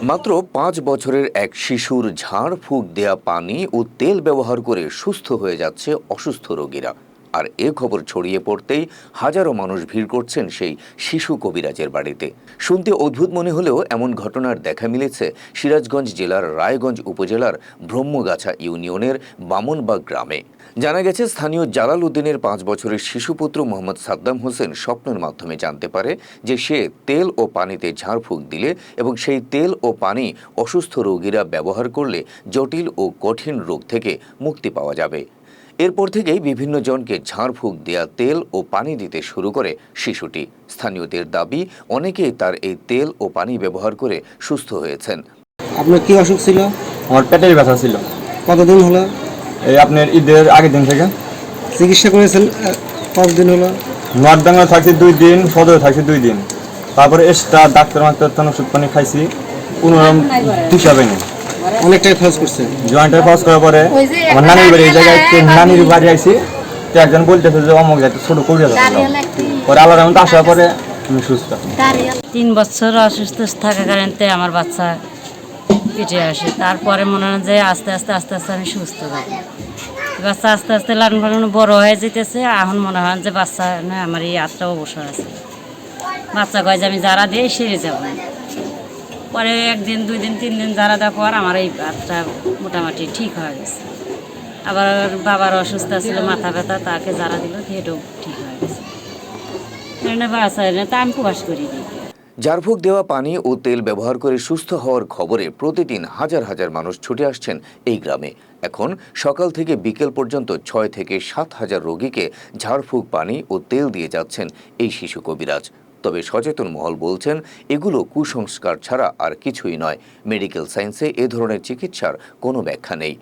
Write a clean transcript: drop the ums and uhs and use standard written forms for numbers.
মাত্র 5 বছরের এক শিশুর ঝাড়ফুঁক দেয়া পানি ও তেল ব্যবহার করে সুস্থ হয়ে যাচ্ছে অসুস্থ রোগীরা। আর এ খবর ছড়িয়ে পড়তেই হাজারো মানুষ ভিড় করছেন সেই শিশু কবিরাজের বাড়িতে। শুনতে অদ্ভুত মনে হলেও এমন ঘটনার দেখা মিলেছে সিরাজগঞ্জ জেলার রায়গঞ্জ উপজেলার ব্রহ্মগাছা ইউনিয়নের বামনবাগ গ্রামে। জানা গেছে, স্থানীয় জালাল উদ্দিনের 5 বছরের শিশুপুত্র মোহাম্মদ সাদ্দাম হোসেন স্বপ্নের মাধ্যমে জানতে পারে যে সে তেল ও পানিতে ঝাড়ফুঁক দিলে এবং সেই তেল ও পানি অসুস্থ রোগীরা ব্যবহার করলে জটিল ও কঠিন রোগ থেকে মুক্তি পাওয়া যাবে। এরপর থেকেই বিভিন্ন জনকে ঝাড়ফুঁক দেয়া তেল ও পানি দিতে শুরু করে শিশুটি। স্থানীয়দের দাবি, অনেকেই তার এই তেল ও পানি ব্যবহার করে সুস্থ হয়েছেন। আপনার কি অসুখ ছিল? আমার পেটের ব্যথা ছিল। কতদিন হলো? এই আপনার ঈদের আগের দিন থেকে। চিকিৎসা করেছেন কতদিন হলো? নর্থবেঙ্গল থাকছি 2 দিন, সদরে থাকছি 2 দিন, তারপরে এক্সট্রা ডাক্তার ওষুধ পানি খাইছি, কোনোরকম হিসাবে নেই। অনেকটাই খরচ করছে। জয়েন্টের খরচ করার পরে আমার নানির বাড়ি, এই জায়গায় নানির বাড়ি আইছি, তো একজন বলতেছে যে অমুক যাতে ছোটো করিয়া যাবে, পরে আলাদা মতো আসার পরে আমি সুস্থ। 3 বছর অসুস্থ থাকাকালীন আমার বাচ্চা পেটে আসে, তারপরে মনে হয় যে আস্তে আস্তে আমি সুস্থ থাকি। বাচ্চা আস্তে আস্তে লালন পালন বড় হয়ে যেতেছে। এখন মনে হয় যে বাচ্চা না, আমার এই হাতটা অবসর আছে। বাচ্চা কয় যে আমি যারা দিয়ে সেরে যাব। পরে 1 দিন 2 দিন 3 দিন যারা দেওয়ার পর আমার এই হাতটা মোটামুটি ঠিক হয়ে গেছে। আবার বাবার অসুস্থ ছিল, মাথা ব্যথা, তাকে যারা দিল সেটাও ঠিক হয়ে গেছে। বাচ্চা তা আমি প্রকাশ করি দিই। ঝাড়ফুঁক দেওয়া পানি ও তেল ব্যবহার করে সুস্থ হওয়ার খবরে প্রতিদিন হাজার হাজার মানুষ ছুটে আসছেন এই গ্রামে। এখন সকাল থেকে বিকেল পর্যন্ত 6 থেকে 7 হাজার রোগীকে ঝাড়ফুঁক পানি ও তেল দিয়ে যাচ্ছেন এই শিশু কবিরাজ। তবে সচেতন মহল বলছেন, এগুলো কুসংস্কার ছাড়া আর কিছুই নয়। মেডিকেল সায়েন্সে এ ধরনের চিকিৎসার কোনো ব্যাখ্যা নেই।